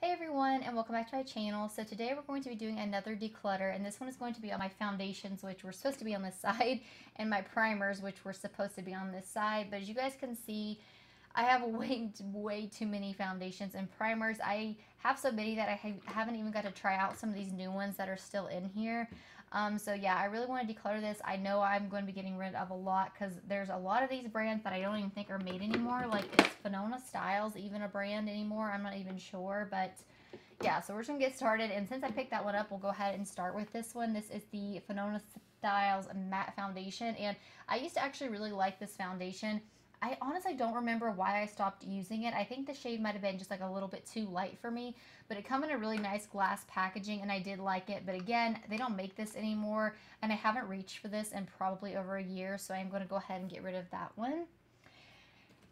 Hey everyone, and welcome back to my channel. So today we're going to be doing another declutter, and this one is going to be on my foundations, which were supposed to be on this side, and my primers, which were supposed to be on this side. But as you guys can see, I have way too many foundations and primers. I have so many that I haven't even got to try out some of these new ones that are still in here. So yeah, I really want to declutter this. I know I'm going to be getting rid of a lot because there's a lot of these brands that I don't even think are made anymore. Like, is Phenona Styles even a brand anymore? I'm not even sure, but yeah, so we're just going to get started. And since I picked that one up, we'll go ahead and start with this one. This is the Phenona Styles Matte Foundation, and I used to actually really like this foundation. I honestly don't remember why I stopped using it. I think the shade might have been just like a little bit too light for me, but it come in a really nice glass packaging and I did like it. But again, they don't make this anymore and I haven't reached for this in probably over a year, so I'm going to go ahead and get rid of that one.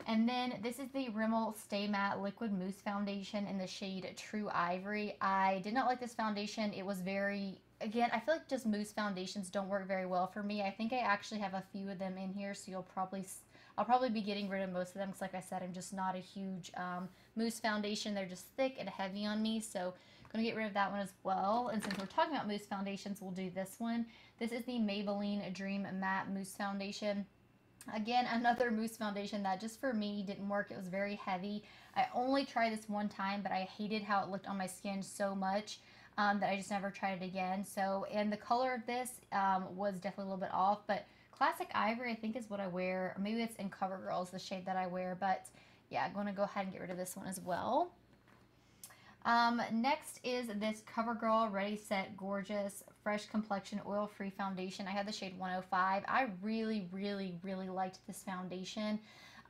And then this is the Rimmel Stay Matte Liquid Mousse Foundation in the shade True Ivory. I did not like this foundation. It was very, again, I feel like just mousse foundations don't work very well for me. I think I actually have a few of them in here, so I'll probably be getting rid of most of them because, like I said, I'm just not a huge mousse foundation. They're just thick and heavy on me, so I'm going to get rid of that one as well. And since we're talking about mousse foundations, we'll do this one. This is the Maybelline Dream Matte Mousse Foundation. Again, another mousse foundation that just for me didn't work. It was very heavy. I only tried this one time, but I hated how it looked on my skin so much that I just never tried it again. So, and the color of this was definitely a little bit off, but Classic Ivory I think is what I wear. Or maybe it's in Covergirl is the shade that I wear, but yeah, I'm going to go ahead and get rid of this one as well. Next is this CoverGirl Ready Set Gorgeous Fresh Complexion Oil-Free Foundation. I have the shade 105. I really liked this foundation.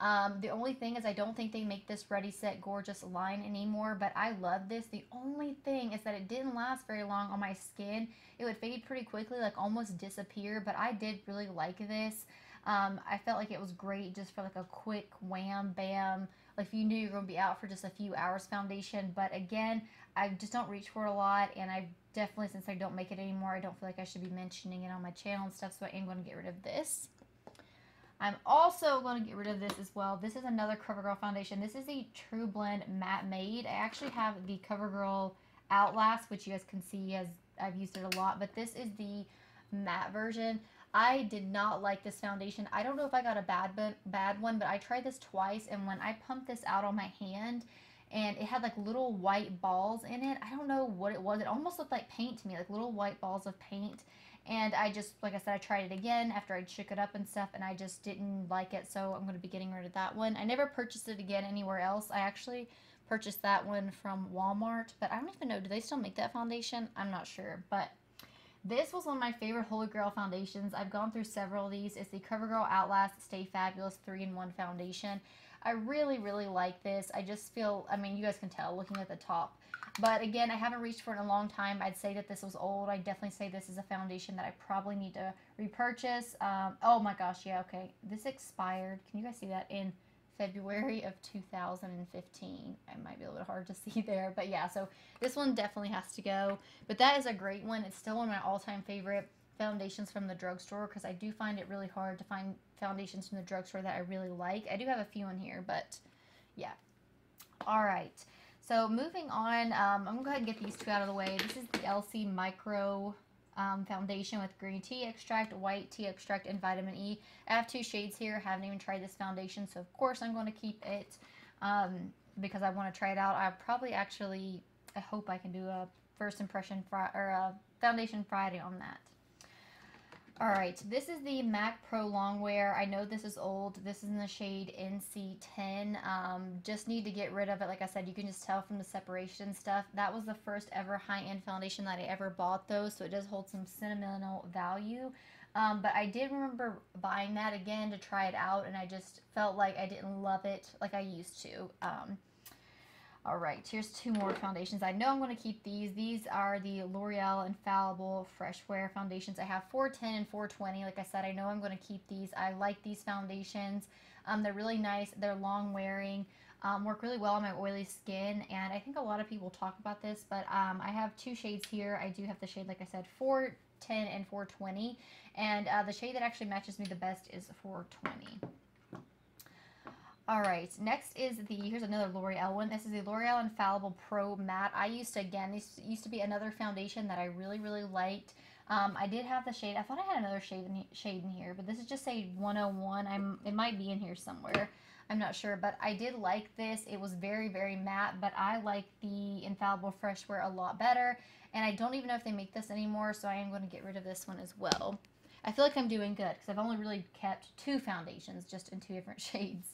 The only thing is I don't think they make this Ready Set Gorgeous line anymore, but I love this. The only thing is that it didn't last very long on my skin. It would fade pretty quickly, like almost disappear, but I did really like this. I felt like it was great just for like a quick wham bam, like if you knew you were going to be out for just a few hours foundation. But again, I just don't reach for it a lot, and I definitely, since I don't make it anymore, I don't feel like I should be mentioning it on my channel and stuff, so I am going to get rid of this. I'm also going to get rid of this as well. This is another CoverGirl foundation. This is the True Blend Matte Made. I actually have the CoverGirl Outlast, which you guys can see as I've used it a lot, but this is the matte version. I did not like this foundation. I don't know if I got a bad one, but I tried this twice, and when I pumped this out on my hand, and it had like little white balls in it. I don't know what it was. It almost looked like paint to me, like little white balls of paint. And I just, like I said, I tried it again after I shook it up and stuff, and I just didn't like it, so I'm going to be getting rid of that one. I never purchased it again anywhere else. I actually purchased that one from Walmart, but I don't even know, do they still make that foundation? I'm not sure, but this was one of my favorite Holy Grail foundations. I've gone through several of these. It's the CoverGirl Outlast Stay Fabulous 3-in-1 foundation. I really like this. I just feel, I mean, you guys can tell looking at the top. But again, I haven't reached for it in a long time. I'd say that this was old. I definitely say this is a foundation that I probably need to repurchase. Oh my gosh, yeah, okay. This expired. Can you guys see that? In February of 2015. It might be a little hard to see there, but yeah, so this one definitely has to go. But that is a great one. It's still one of my all-time favorite foundations from the drugstore because I do find it really hard to find foundations from the drugstore that I really like. I do have a few in here, but yeah. All right. So moving on, I'm going to go ahead and get these two out of the way. This is the LC Micro foundation with green tea extract, white tea extract, and vitamin E. I have two shades here. I haven't even tried this foundation, so of course I'm going to keep it because I want to try it out. I probably actually, I hope I can do a first impression or a foundation Friday on that. Alright, this is the MAC Pro Longwear. I know this is old. This is in the shade NC10. Just need to get rid of it. Like I said, you can just tell from the separation and stuff. That was the first ever high-end foundation that I ever bought, though, so it does hold some sentimental value. But I did remember buying that again to try it out, and I just felt like I didn't love it like I used to. Alright, here's two more foundations. I know I'm going to keep these. These are the L'Oreal Infallible Fresh Wear foundations. I have 410 and 420. Like I said, I know I'm going to keep these. I like these foundations. They're really nice. They're long wearing. Work really well on my oily skin. And I think a lot of people talk about this, but I have two shades here. I do have the shade, like I said, 410 and 420. And the shade that actually matches me the best is 420. All right, next is here's another L'Oreal one. This is the L'Oreal Infallible Pro Matte. I used to, again, this used to be another foundation that I really, really liked. I did have the shade, I thought I had another shade in here, but this is just shade 101. It might be in here somewhere. I'm not sure, but I did like this. It was very, very matte, but I like the Infallible Fresh Wear a lot better, and I don't even know if they make this anymore, so I am going to get rid of this one as well. I feel like I'm doing good, because I've only really kept 2 foundations, just in 2 different shades.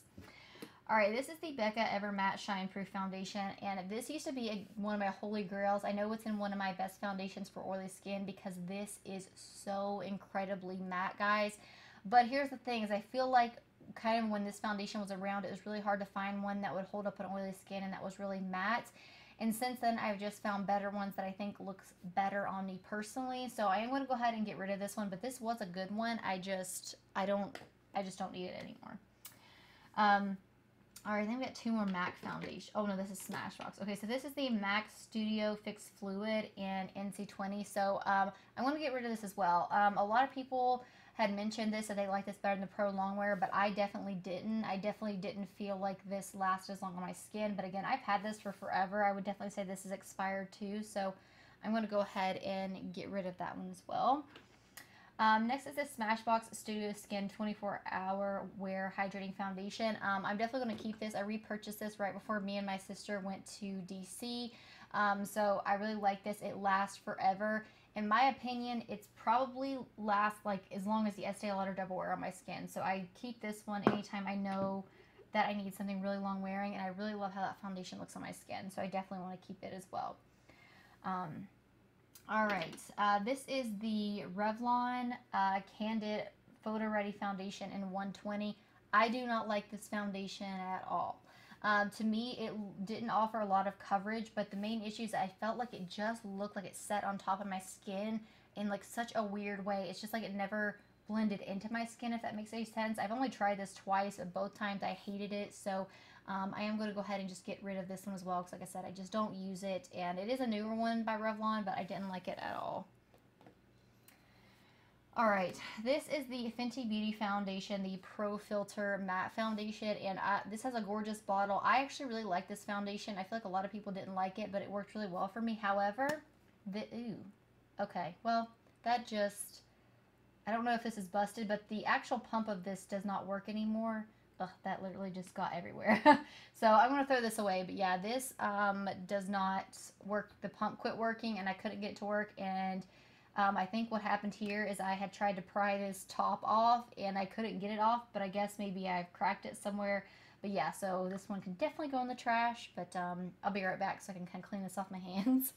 Alright, this is the Becca Ever Matte Shine Proof Foundation, and this used to be one of my holy grails. I know it's in one of my best foundations for oily skin because this is so incredibly matte, guys. But here's the thing, is I feel like kind of when this foundation was around, it was really hard to find one that would hold up an oily skin and that was really matte. And since then, I've just found better ones that I think looks better on me personally. So I am going to go ahead and get rid of this one, but this was a good one. I just don't need it anymore. Alright, then we got 2 more MAC foundation. Oh no, this is Smashbox. Okay, so this is the MAC Studio Fix Fluid in NC20. So I'm going to get rid of this as well. A lot of people had mentioned this, that they like this better than the Pro Longwear, but I definitely didn't. I definitely didn't feel like this lasted as long on my skin. But again, I've had this for forever. I would definitely say this is expired too. So I'm going to go ahead and get rid of that one as well. Next is this Smashbox Studio Skin 24-Hour Wear Hydrating Foundation. I'm definitely going to keep this. I repurchased this right before me and my sister went to DC. So I really like this. It lasts forever. In my opinion, it's probably lasts like as long as the Estee Lauder Double Wear on my skin. So I keep this one anytime I know that I need something really long wearing, and I really love how that foundation looks on my skin. So I definitely want to keep it as well. Alright, this is the Revlon Candid Photo Ready Foundation in 120. I do not like this foundation at all. To me, it didn't offer a lot of coverage, but the main issue is I felt like it just looked like it sat on top of my skin in like such a weird way. It's just like it never blended into my skin, if that makes any sense. I've only tried this twice, but both times I hated it, so I am going to go ahead and just get rid of this one as well, because like I said, I just don't use it, and it is a newer one by Revlon, but I didn't like it at all. Alright, this is the Fenty Beauty Foundation, the Pro Filter Matte Foundation, and this has a gorgeous bottle. I actually really like this foundation. I feel like a lot of people didn't like it, but it worked really well for me. However, okay, well, that just, I don't know if this is busted, but the actual pump of this does not work anymore. Ugh, that literally just got everywhere. So I'm going to throw this away. But yeah, this does not work. The pump quit working and I couldn't get it to work. And I think what happened here is I had tried to pry this top off and I couldn't get it off. But I guess maybe I've cracked it somewhere. But yeah, so this one can definitely go in the trash. But I'll be right back so I can kind of clean this off my hands.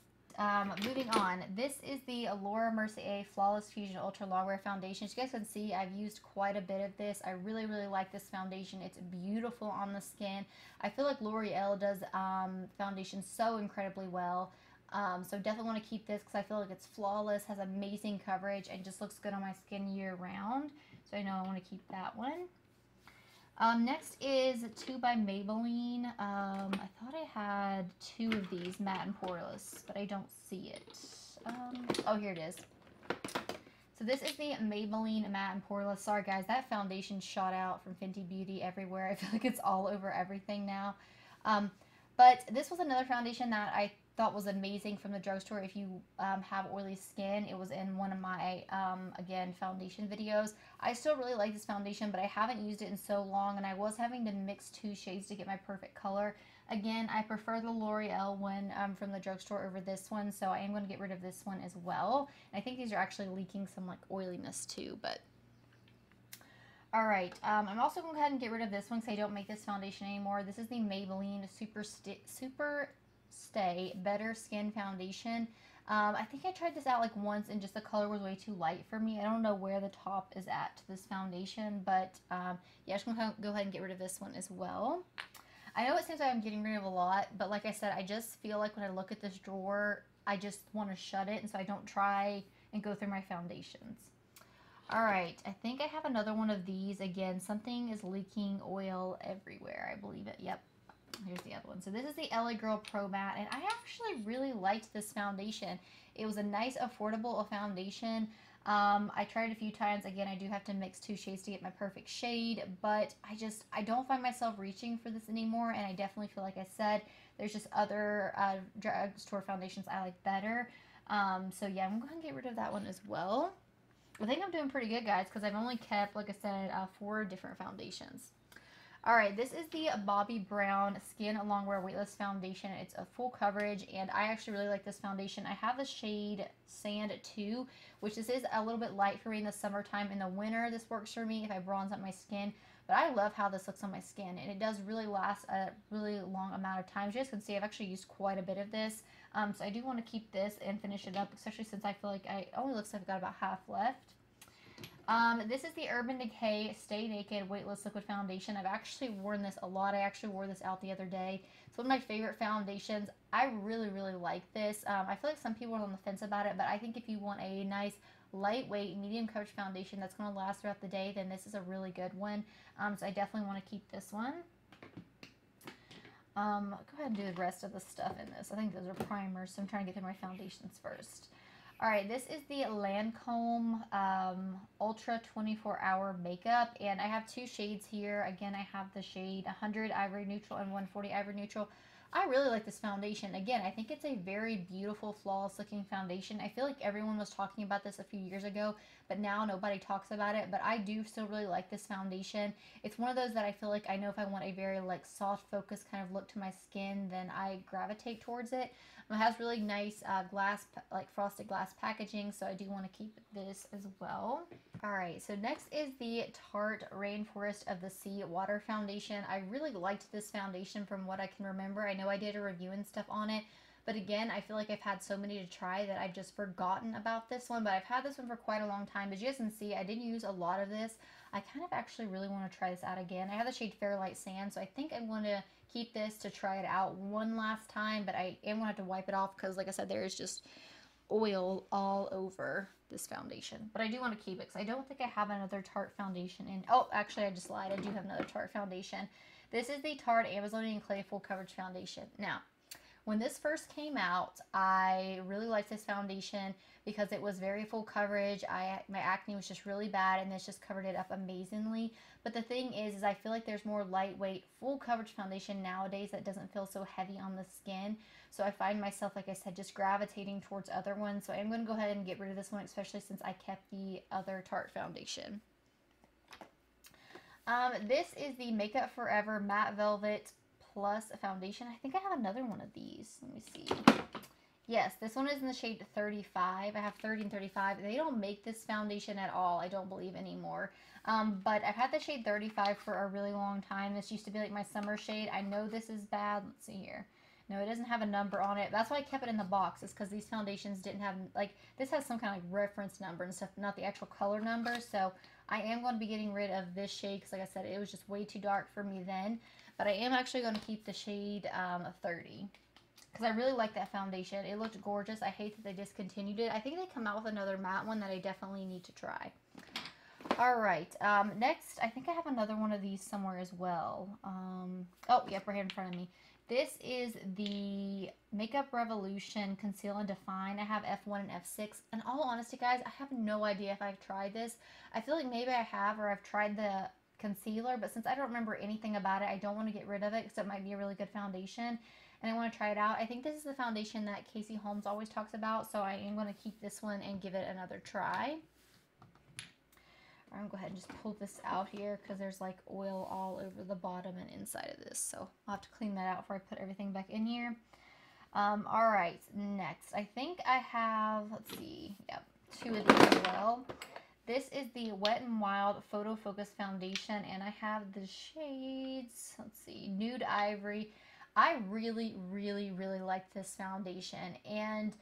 Moving on, this is the Laura Mercier Flawless Fusion Ultra Longwear Foundation. As you guys can see, I've used quite a bit of this. I really, really like this foundation. It's beautiful on the skin. I feel like L'Oreal does foundation so incredibly well. So definitely want to keep this because I feel like it's flawless, has amazing coverage, and just looks good on my skin year round. So I know I want to keep that one. Next is 2 by Maybelline. I thought I had 2 of these, matte and poreless, but I don't see it. Oh, here it is. So this is the Maybelline Matte and Poreless. Sorry guys, that foundation shot out from Fenty Beauty everywhere. I feel like it's all over everything now. But this was another foundation that I thought was amazing from the drugstore if you have oily skin. It was in one of my, again, foundation videos. I still really like this foundation, but I haven't used it in so long, and I was having to mix 2 shades to get my perfect color. Again, I prefer the L'Oreal one from the drugstore over this one, so I am going to get rid of this one as well. And I think these are actually leaking some like oiliness too, but... Alright, I'm also going to go ahead and get rid of this one because I don't make this foundation anymore. This is the Maybelline Super Stay Better Skin Foundation. I think I tried this out like once and just the color was way too light for me. I don't know where the top is at to this foundation, but yeah, I'm just going to go ahead and get rid of this one as well. I know it seems like I'm getting rid of a lot, but like I said, I just feel like when I look at this drawer, I just want to shut it, and so I don't try and go through my foundations. Alright, I think I have another one of these. Again, something is leaking oil everywhere. I believe it. Yep. Here's the other one. So this is the LA Girl Pro Matte, and I actually really liked this foundation. It was a nice, affordable foundation. I tried a few times. Again, I do have to mix 2 shades to get my perfect shade, but I don't find myself reaching for this anymore, and I definitely feel like I said, there's just other drugstore foundations I like better. So yeah, I'm going to get rid of that one as well. I think I'm doing pretty good, guys, because I've only kept, like I said, 4 different foundations. Alright, this is the Bobbi Brown Skin Longwear Weightless Foundation. It's a full coverage, and I actually really like this foundation. I have the shade Sand 2, which this is a little bit light for me in the summertime. In the winter, this works for me if I bronze up my skin. But I love how this looks on my skin, and it does really last a really long amount of time. As you guys can see, I've actually used quite a bit of this. So I do want to keep this and finish it up, especially since I feel like it only looks like I've got about half left. This is the Urban Decay Stay Naked Weightless Liquid Foundation. I've actually worn this a lot. I actually wore this out the other day. It's one of my favorite foundations. I really, really like this. I feel like some people are on the fence about it, but I think if you want a nice, lightweight, medium coverage foundation that's going to last throughout the day, then this is a really good one. So I definitely want to keep this one. Go ahead and do the rest of the stuff in this. I think those are primers, so I'm trying to get through my foundations first. Alright, this is the Lancome Ultra 24-Hour Makeup, and I have 2 shades here. Again, I have the shade 100 Ivory Neutral and 140 Ivory Neutral. I really like this foundation. Again, I think it's a very beautiful, flawless looking foundation. I feel like everyone was talking about this a few years ago, but now nobody talks about it. But I do still really like this foundation. It's one of those that I feel like I know if I want a very like soft focus kind of look to my skin, then I gravitate towards it. It has really nice glass, like frosted glass packaging, so I do want to keep this as well. Alright, so next is the Tarte Rainforest of the Sea Water Foundation. I really liked this foundation from what I can remember. I know I did a review and stuff on it, but again, I feel like I've had so many to try that I've just forgotten about this one, but I've had this one for quite a long time. As you guys can see, I didn't use a lot of this. I kind of actually really want to try this out again. I have the shade Fairlight Sand, so I think I'm going to keep this to try it out one last time, but I am going to have to wipe it off because, like I said, there is just oil all over this foundation. But I do want to keep it because I don't think I have another Tarte foundation in. Oh, actually, I just lied. I do have another Tarte foundation. This is the Tarte Amazonian Clay Full Coverage Foundation. Now, when this first came out, I really liked this foundation because it was very full coverage. My acne was just really bad, and this just covered it up amazingly. But the thing is I feel like there's more lightweight, full coverage foundation nowadays that doesn't feel so heavy on the skin. So I find myself, like I said, just gravitating towards other ones. So I'm going to go ahead and get rid of this one, especially since I kept the other Tarte foundation. This is the Makeup Forever Matte Velvet Plus foundation. I think I have another one of these. Let me see. Yes, this one is in the shade 35. I have 30 and 35. They don't make this foundation at all, I don't believe, anymore. But I've had the shade 35 for a really long time. This used to be like my summer shade. I know this is bad. Let's see here. No, it doesn't have a number on it. That's why I kept it in the box, is because these foundations didn't have, like, this has some kind of like reference number and stuff, not the actual color number. So I am going to be getting rid of this shade because, like I said, it was just way too dark for me then. But I am actually going to keep the shade 30 because I really like that foundation. It looked gorgeous. I hate that they discontinued it. I think they come out with another matte one that I definitely need to try. Alright, next, I think I have another one of these somewhere as well. Oh, yep, right here in front of me. This is the Makeup Revolution Conceal and Define. I have F1 and F6. In all honesty, guys, I have no idea if I've tried this. I feel like maybe I have, or I've tried the concealer, but since I don't remember anything about it, I don't want to get rid of it because it might be a really good foundation, and I want to try it out. I think this is the foundation that Casey Holmes always talks about, so I am going to keep this one and give it another try. I'm going to go ahead and just pull this out here because there's like oil all over the bottom and inside of this. So I'll have to clean that out before I put everything back in here. Alright, next. I think I have, let's see, yep, 2 of these as well. This is the Wet n Wild Photo Focus Foundation, and I have the shades, let's see, Nude Ivory. I really, really, really like this foundation, and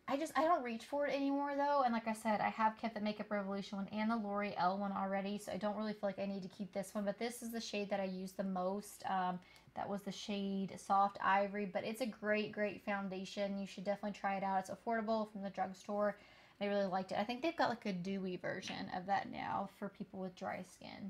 I don't reach for it anymore though, and like I said, I have kept the Makeup Revolution one and the L'Oreal one already, so I don't really feel like I need to keep this one, but this is the shade that I use the most. That was the shade Soft Ivory, but it's a great, great foundation. You should definitely try it out. It's affordable from the drugstore. I really liked it. I think they've got like a dewy version of that now for people with dry skin.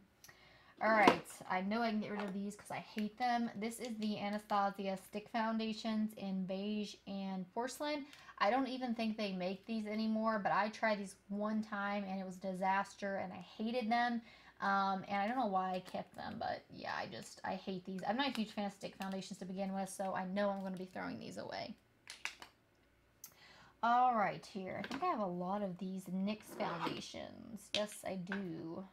Alright, I know I can get rid of these because I hate them. This is the Anastacio stick foundations in beige and porcelain. I don't even think they make these anymore, but I tried these one time and it was a disaster and I hated them. And I don't know why I kept them, but yeah, I hate these. I'm not a huge fan of stick foundations to begin with, so I know I'm going to be throwing these away. Alright, here. I think I have a lot of these NYX foundations. Yes, I do.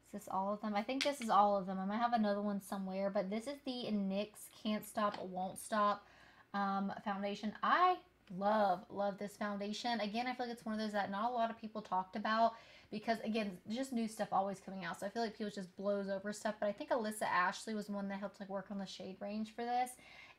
Is this all of them? I think this is all of them. I might have another one somewhere, but this is the NYX Can't Stop, Won't Stop foundation. I love this foundation. Again, I feel like it's one of those that not a lot of people talked about because, again, just new stuff always coming out. So I feel like people just blows over stuff, but I think Alyssa Ashley was the one that helped like work on the shade range for this.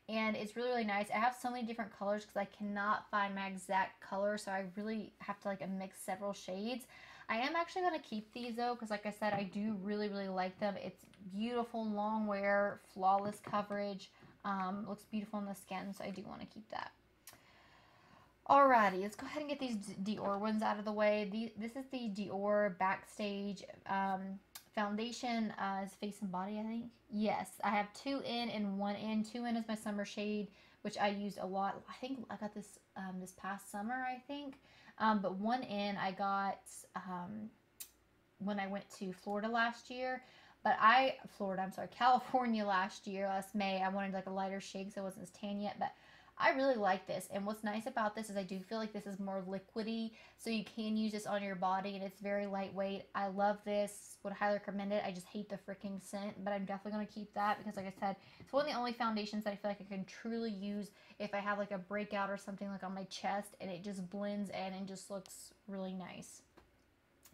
And it's really, really nice. I have so many different colors because I cannot find my exact color, so I really have to like mix several shades. I am actually going to keep these though because like I said, I do really, really like them. It's beautiful, long wear, flawless coverage. Looks beautiful on the skin, so I do want to keep that. Alrighty, let's go ahead and get these Dior ones out of the way. This is the Dior Backstage foundation. Is face and body, I think. Yes, I have 2 in and 1 in. 2 in is my summer shade, which I used a lot. I think I got this this past summer, I think. But 1 in I got when I went to Florida last year. But California last year, last May. I wanted like a lighter shade because I wasn't as tan yet. But I really like this. And what's nice about this is I do feel like this is more liquidy. So you can use this on your body and it's very lightweight. I love this. Would highly recommend it. I just hate the freaking scent. But I'm definitely going to keep that because like I said, it's one of the only foundations that I feel like I can truly use if I have like a breakout or something like on my chest. And it just blends in and just looks really nice.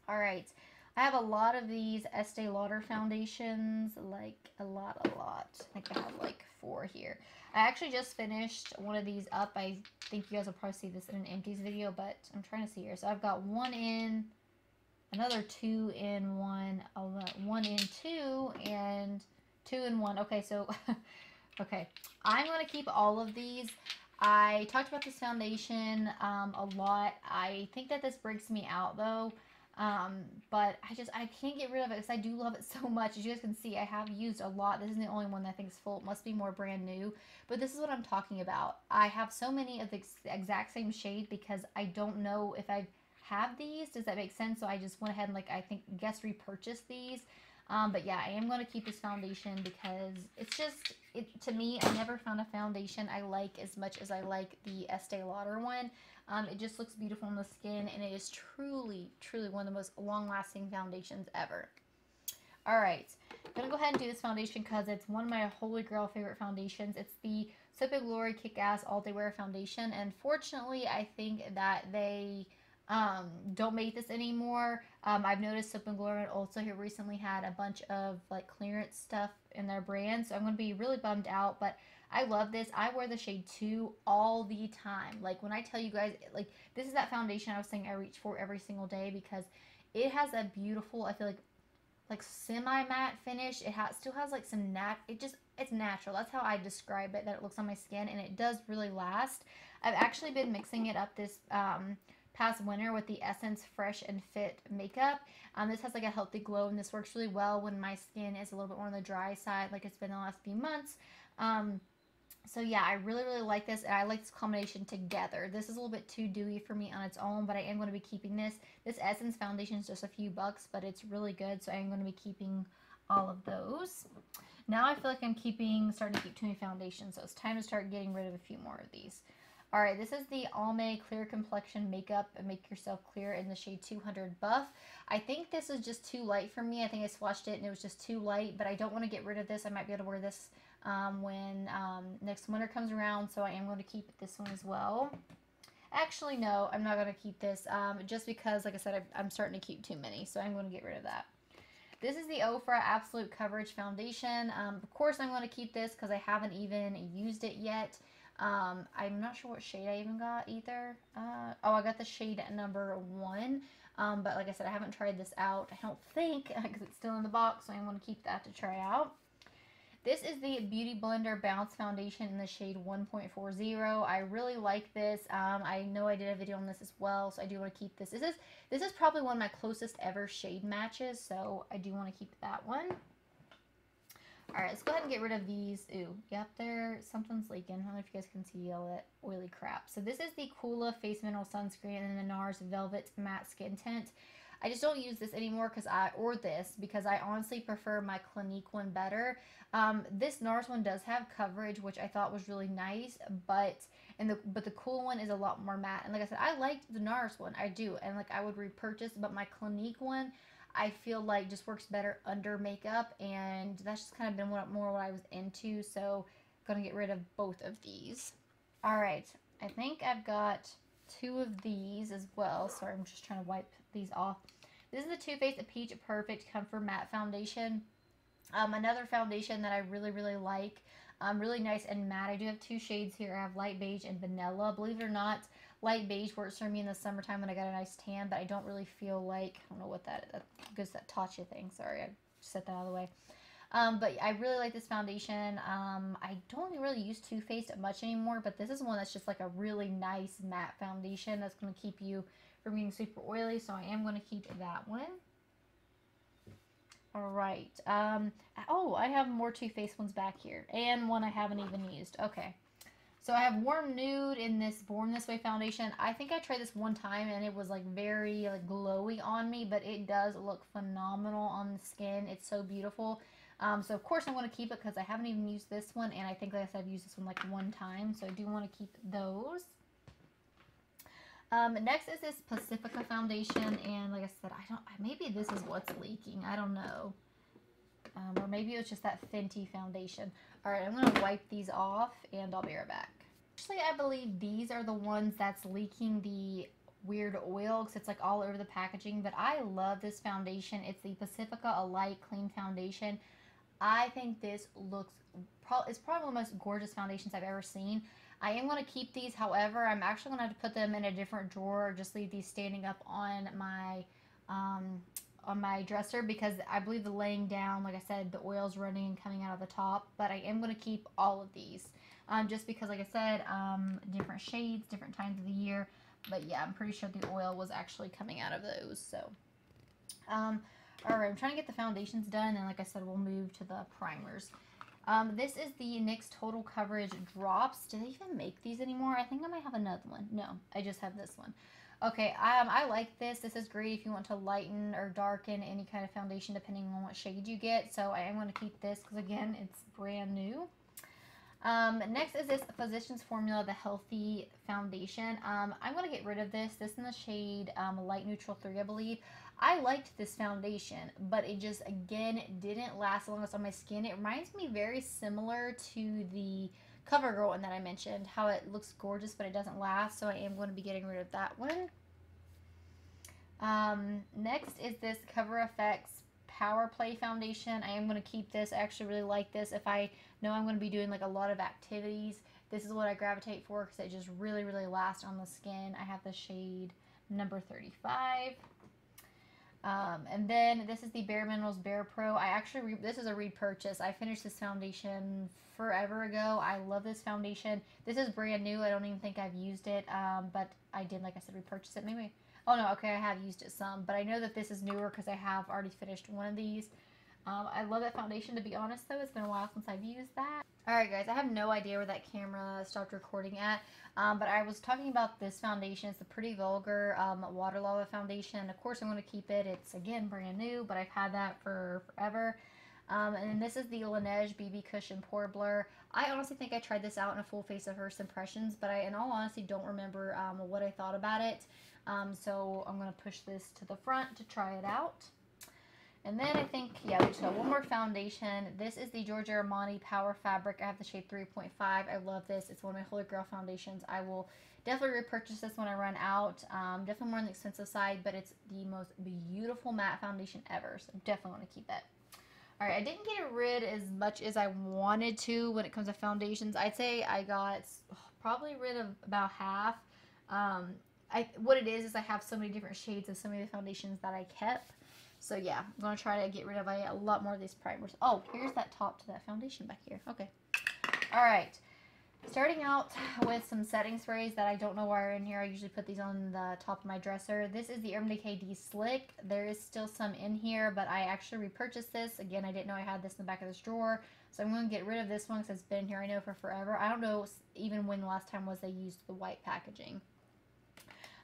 Alright. I have a lot of these Estee Lauder foundations. Like a lot. I think I have like 4 here. I actually just finished one of these up. I think you guys will probably see this in an empties video, but I'm trying to see here. So I've got 1 in, another 2 in 1, 1 in 2, and 2 in 1. Okay, so, okay. I'm going to keep all of these. I talked about this foundation a lot. I think that this breaks me out, though. But I can't get rid of it because I do love it so much. As you guys can see, I have used a lot. This isn't the only one that I think is full. It must be more brand new. But this is what I'm talking about. I have so many of the exact same shade because I don't know if I have these. Does that make sense? So I just went ahead and guess repurchased these. But yeah, I am going to keep this foundation because it's just, to me, I never found a foundation I like as much as I like the Estee Lauder one. It just looks beautiful on the skin, and it is truly, truly one of the most long-lasting foundations ever. Alright, I'm going to go ahead and do this foundation because it's one of my holy grail favorite foundations. It's the Soap & Glory Kick-Ass All Day Wear Foundation, and fortunately, I think that they don't make this anymore. I've noticed Soap & Glory also here recently had a bunch of like clearance stuff in their brand, so I'm going to be really bummed out, but I love this. I wear the shade 2 all the time. Like when I tell you guys, like this is that foundation I was saying I reach for every single day because it has a beautiful, I feel like semi-matte finish. It still has like some it's natural. That's how I describe it, that it looks on my skin, and it does really last. I've actually been mixing it up this past winter with the Essence Fresh and Fit makeup. This has like a healthy glow, and this works really well when my skin is a little bit more on the dry side like it's been the last few months. So yeah, I really, really like this, and I like this combination together. This is a little bit too dewy for me on its own, but I am going to be keeping this. This Essence foundation is just a few bucks, but it's really good, so I am going to be keeping all of those. Now I feel like I'm starting to keep too many foundations, so it's time to start getting rid of a few more of these. Alright, this is the Almay Clear Complexion Makeup and Make Yourself Clear in the shade 200 Buff. I think this is just too light for me. I think I swatched it and it was just too light, but I don't want to get rid of this. I might be able to wear this when next winter comes around, so I am going to keep this one as well. Actually, no, I'm not going to keep this just because, like I said, I'm starting to keep too many, so I'm going to get rid of that. This is the Ofra Absolute Coverage Foundation. Of course, I'm going to keep this because I haven't even used it yet. I'm not sure what shade I even got either. Oh, I got the shade number 1. But like I said, I haven't tried this out, I don't think, because it's still in the box, so I'm going to keep that to try out. This is the Beauty Blender Bounce Foundation in the shade 1.40. I really like this. I know I did a video on this as well, so I do want to keep this. This is probably one of my closest ever shade matches, so I do want to keep that one. Alright, let's go ahead and get rid of these. Ooh, yep, something's leaking. I don't know if you guys can see all that oily crap. So this is the Coola Face Mineral Sunscreen and then the NARS Velvet Matte Skin Tint. I just don't use this anymore because I honestly prefer my Clinique one better. This NARS one does have coverage, which I thought was really nice, but the cool one is a lot more matte. And like I said, I liked the NARS one, I do, and like I would repurchase, but my Clinique one, I feel like just works better under makeup, and that's just kind of been more what I was into. So I'm gonna get rid of both of these. All right, I think I've got 2 of these as well. Sorry, I'm just trying to wipe these off. This is the Too Faced Peach Perfect Comfort Matte Foundation. Another foundation that I really, really like. Really nice and matte. I do have 2 shades here. I have light beige and vanilla. Believe it or not, light beige works for me in the summertime when I got a nice tan, but I don't really feel like, I don't know what that goes, that Tatcha thing. Sorry, I set that out of the way. But I really like this foundation. I don't really use Too Faced much anymore, but this is one that's just like a really nice matte foundation that's going to keep you from being super oily, so I am going to keep that one. Alright, oh, I have more Too Faced ones back here, and one I haven't even used. Okay, so I have Warm Nude in this Born This Way foundation. I think I tried this one time, and it was like very like glowy on me, but it does look phenomenal on the skin. It's so beautiful. So of course I want to keep it because I haven't even used this one, and I think, like I said, I've used this one like one time, so I do want to keep those. Next is this Pacifica Foundation, and like I said, maybe this is what's leaking. I don't know. Or maybe it's just that Fenty foundation. Alright, I'm going to wipe these off, and I'll be right back. Actually, I believe these are the ones that's leaking the weird oil, because it's like all over the packaging, but I love this foundation. It's the Pacifica A Light Clean Foundation. I think this it's probably one of the most gorgeous foundations I've ever seen. I am going to keep these, however, I'm actually going to have to put them in a different drawer, or just leave these standing up on my dresser, because I believe the laying down, like I said, the oil's running and coming out of the top, but I am going to keep all of these, just because, like I said, different shades, different times of the year, but yeah, I'm pretty sure the oil was actually coming out of those, so, alright, I'm trying to get the foundations done, and like I said, we'll move to the primers. This is the NYX Total Coverage Drops. Do they even make these anymore? I think I might have another one. No, I just have this one. Okay, I like this. This is great if you want to lighten or darken any kind of foundation depending on what shade you get. So I am going to keep this because, again, it's brand new. Next is this Physicians Formula, the Healthy Foundation. I'm going to get rid of this. This in the shade Light Neutral 3, I believe. I liked this foundation, but it just, again, didn't last the longest on my skin. It reminds me very similar to the Covergirl one that I mentioned, how it looks gorgeous, but it doesn't last, so I am going to be getting rid of that one. Next is this Cover FX Power Play Foundation. I am going to keep this. I actually really like this. If I know I'm going to be doing like a lot of activities, this is what I gravitate for because it just really, really lasts on the skin. I have the shade number 35. And then this is the Bare Minerals Bare Pro. This is a repurchase. I finished this foundation forever ago. I love this foundation. This is brand new. I don't even think I've used it, but I did, like I said, repurchase it. Maybe, oh no, okay, I have used it some, but I know that this is newer because I have already finished one of these. I love that foundation, to be honest, though. It's been a while since I've used that. Alright, guys, I have no idea where that camera stopped recording at, but I was talking about this foundation. It's the Pretty Vulgar Water Lava Foundation. Of course, I'm going to keep it. It's, again, brand new, but I've had that for forever. And then this is the Laneige BB Cushion Pore Blur. I honestly think I tried this out in a full face of first impressions, but I, in all honesty, don't remember what I thought about it. So I'm going to push this to the front to try it out. And then I think, yeah, we just got one more foundation. This is the Giorgio Armani Power Fabric. I have the shade 3.5. I love this. It's one of my Holy Grail foundations. I will definitely repurchase this when I run out. Definitely more on the expensive side, but it's the most beautiful matte foundation ever. So definitely want to keep that. Alright, I didn't get rid as much as I wanted to when it comes to foundations. I'd say I got probably rid of about half. What it is I have so many different shades of so many of the foundations that I kept. So yeah, I'm going to try to get rid of a lot more of these primers. Oh, here's that top to that foundation back here. Okay. Alright. Starting out with some setting sprays that I don't know why are in here. I usually put these on the top of my dresser. This is the Urban Decay Slick. There is still some in here, but I actually repurchased this. Again, I didn't know I had this in the back of this drawer, So I'm going to get rid of this one because it's been here, I know, for forever. I don't know even when the last time was they used the white packaging.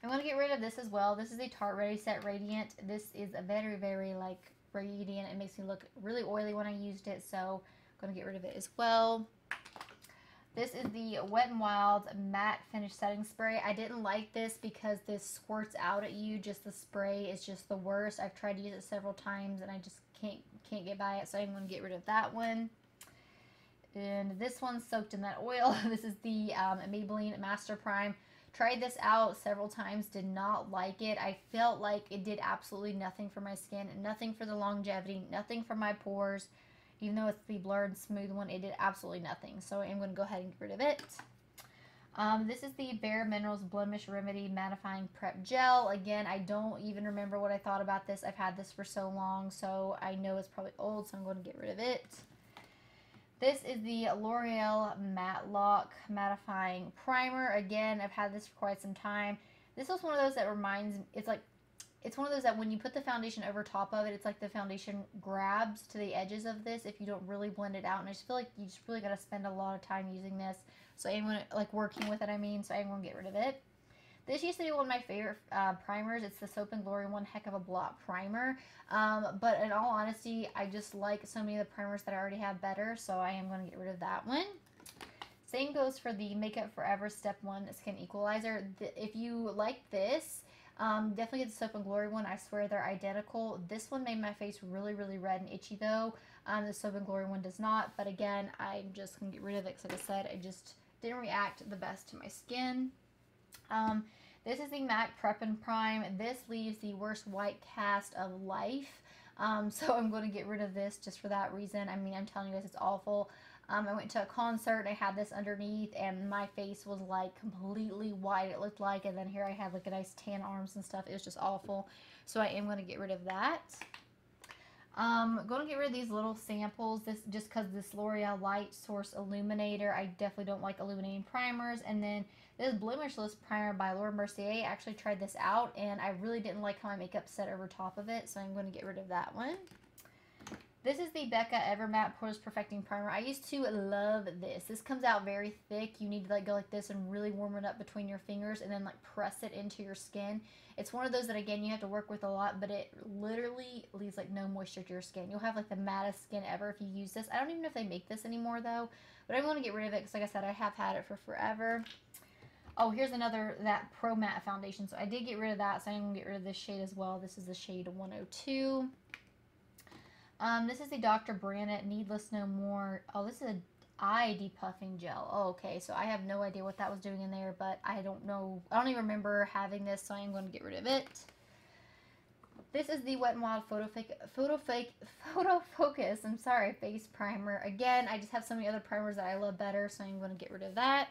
I'm going to get rid of this as well. This is a Tarte Ready Set Radiant. This is a very, very, like, radiant. It makes me look really oily when I used it, so I'm going to get rid of it as well. This is the Wet n Wild Matte Finish Setting Spray. I didn't like this because this squirts out at you. Just the spray is just the worst. I've tried to use it several times, and I just can't get by it, so I'm going to get rid of that one. And this one's soaked in that oil. This is the Maybelline Master Prime. Tried this out several times, did not like it. I felt like it did absolutely nothing for my skin, nothing for the longevity, nothing for my pores. Even though it's the blurred smooth one, it did absolutely nothing. So I'm going to go ahead and get rid of it. This is the Bare Minerals Blemish Remedy Mattifying Prep Gel. Again, I don't even remember what I thought about this. I've had this for so long, so I know it's probably old, so I'm going to get rid of it. This is the L'Oreal Matte Lock Mattifying Primer. Again, I've had this for quite some time. This was one of those that reminds me, it's one of those that when you put the foundation over top of it, it's like the foundation grabs to the edges of this if you don't really blend it out. And I just feel like you just really got to spend a lot of time using this. So I'm going to, like, working with it, I mean, so I'm going to get rid of it. This used to be one of my favorite primers. It's the Soap & Glory One Heck of a Blot Primer. But in all honesty, I just like so many of the primers that I already have better, so I am going to get rid of that one. Same goes for the Makeup Forever Step 1 Skin Equalizer. If you like this, definitely get the Soap & Glory one. I swear they're identical. This one made my face really, really red and itchy, though. The Soap & Glory one does not. But again, I'm just going to get rid of it because, like I said, I just didn't react the best to my skin. This is the MAC Prep and Prime. This leaves the worst white cast of life. So I'm going to get rid of this just for that reason. I mean, I'm telling you guys, it's awful. I went to a concert, I had this underneath, and my face was like completely white, it looked like, and then here I had like a nice tan arms and stuff. It was just awful. So I am going to get rid of that. Going to get rid of these little samples, this just because this L'Oreal Light Source Illuminator. I definitely don't like illuminating primers. And then this Blemishless Primer by Laura Mercier. I actually tried this out, and I really didn't like how my makeup set over top of it, so I'm going to get rid of that one. This is the Becca Evermatte Pores Perfecting Primer. I used to love this. This comes out very thick. You need to like go like this and really warm it up between your fingers and then like press it into your skin. It's one of those that, again, you have to work with a lot, but it literally leaves like no moisture to your skin. You'll have like the mattest skin ever if you use this. I don't even know if they make this anymore though, but I'm going to get rid of it because, like I said, I have had it for forever. Oh, here's another, that Pro Matte Foundation. So I did get rid of that, so I'm going to get rid of this shade as well. This is the shade 102. This is the Dr. Brandt Needless No More. Oh, this is an eye depuffing gel. Oh, okay. So I have no idea what that was doing in there, but I don't know. I don't even remember having this, so I am going to get rid of it. This is the Wet n Wild Photo Focus, I'm sorry, face primer. Again, I just have so many other primers that I love better, so I'm going to get rid of that.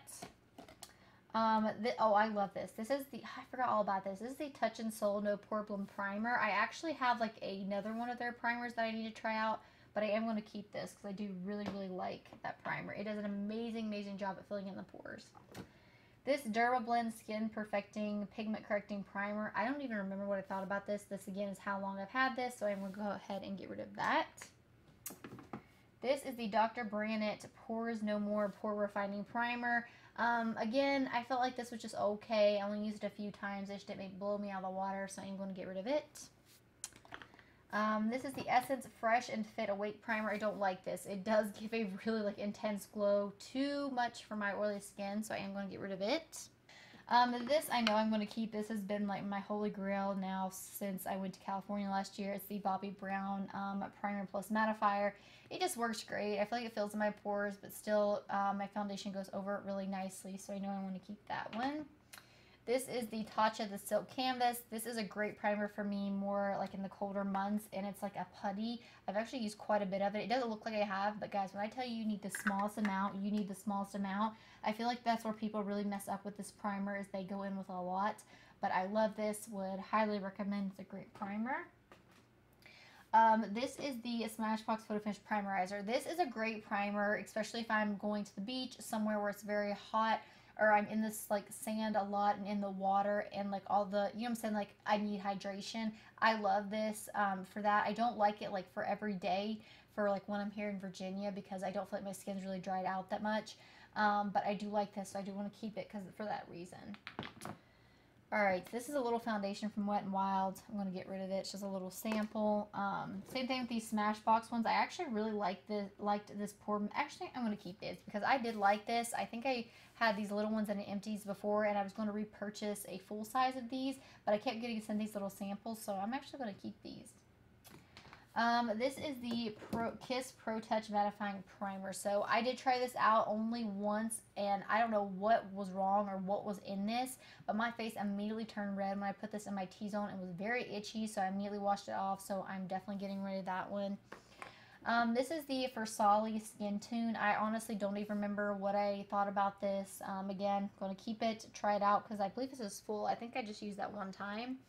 Oh, I love this. This is the, I forgot all about this. This is the Touch and Soul No Pore Bloom Primer. I actually have like another one of their primers that I need to try out, but I am going to keep this because I do really, really like that primer. It does an amazing, amazing job at filling in the pores. This Dermablend Skin Perfecting Pigment Correcting Primer. I don't even remember what I thought about this. This, again, is how long I've had this, so I'm going to go ahead and get rid of that. This is the Dr. Brandt Pores No More Pore Refining Primer. Again, I felt like this was just okay. I only used it a few times. It just didn't blow me out of the water, so I'm going to get rid of it. This is the Essence Fresh and Fit Awake Primer. I don't like this. It does give a really like intense glow. Too much for my oily skin, so I am going to get rid of it. This, I know I'm going to keep. This has been like my holy grail now since I went to California last year. It's the Bobbi Brown Primer Plus Mattifier. It just works great. I feel like it fills in my pores, but still my foundation goes over it really nicely, so I know I want to keep that one. This is the Tatcha the Silk Canvas. This is a great primer for me more like in the colder months, and it's like a putty. I've actually used quite a bit of it. It doesn't look like I have, but guys, when I tell you you need the smallest amount, you need the smallest amount. I feel like that's where people really mess up with this primer, is they go in with a lot. But I love this, would highly recommend. It's a great primer. This is the Smashbox Photo Finish Primerizer. This is a great primer, especially if I'm going to the beach, somewhere where it's very hot, or I'm in this like sand a lot and in the water and like all the, you know what I'm saying, like I need hydration. I love this for that. I don't like it like for every day. for like when I'm here in Virginia, because I don't feel like my skin's really dried out that much. But I do like this, so I do want to keep it for that reason. Alright, so this is a little foundation from Wet n Wild. I'm going to get rid of it. It's just a little sample. Same thing with these Smashbox ones. I actually really liked this pour. Actually, I'm going to keep this because I did like this. I think I had these little ones in empties before, and I was going to repurchase a full size of these, but I kept getting sent these little samples, so I'm actually going to keep these. This is the Kiss Pro Touch Mattifying Primer. So I did try this out only once, and I don't know what was wrong or what was in this, but my face immediately turned red when I put this in my T-zone. It was very itchy, so I immediately washed it off, so I'm definitely getting rid of that one. This is the Versali Skin Tune. I honestly don't even remember what I thought about this. Again, going to keep it, try it out, because I believe this is full. I think I just used that one time.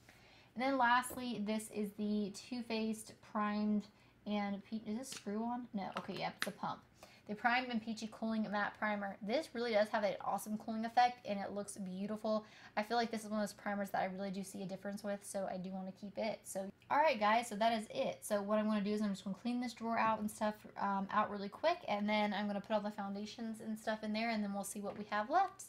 And then lastly, this is the Too Faced Primed and is this screw on? No, okay, yeah, it's a pump. The Primed and Peachy Cooling Matte Primer. This really does have an awesome cooling effect, and it looks beautiful. I feel like this is one of those primers that I really do see a difference with, so I do want to keep it. So, alright guys, so that is it. So what I'm going to do is I'm just going to clean this drawer out and stuff out really quick, and then I'm going to put all the foundations and stuff in there, and then we'll see what we have left.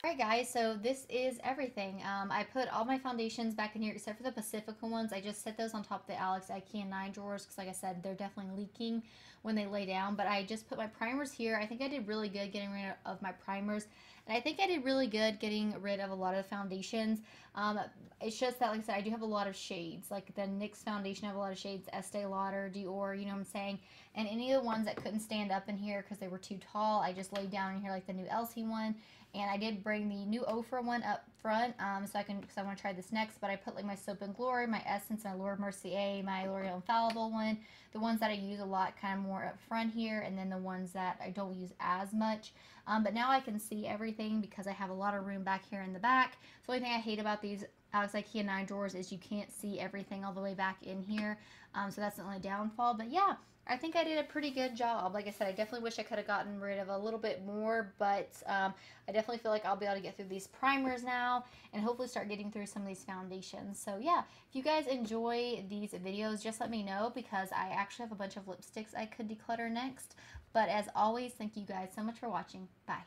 Alright guys, so this is everything. I put all my foundations back in here except for the Pacifica ones. I just set those on top of the Alex IKEA 9 drawers because like I said, they're definitely leaking when they lay down. But I just put my primers here. I think I did really good getting rid of my primers. And I think I did really good getting rid of a lot of the foundations. It's just that, like I said, I do have a lot of shades. Like the NYX foundation, I have a lot of shades. Estee Lauder, Dior, you know what I'm saying? And any of the ones that couldn't stand up in here because they were too tall, I just laid down in here like the new Elsie one. And I did bring the new Ofra one up front, so because I want to try this next. But I put like my Soap and Glory, my Essence, my Laura Mercier, my L'Oreal Infallible one, the ones that I use a lot, kind of more up front here, and then the ones that I don't use as much. But now I can see everything because I have a lot of room back here in the back. So the only thing I hate about these Alex IKEA 9 drawers is you can't see everything all the way back in here. So that's the only downfall. But yeah, I think I did a pretty good job. Like I said, I definitely wish I could have gotten rid of a little bit more, but I definitely feel like I'll be able to get through these primers now and hopefully start getting through some of these foundations. So yeah, if you guys enjoy these videos, just let me know because I actually have a bunch of lipsticks I could declutter next. But as always, thank you guys so much for watching. Bye.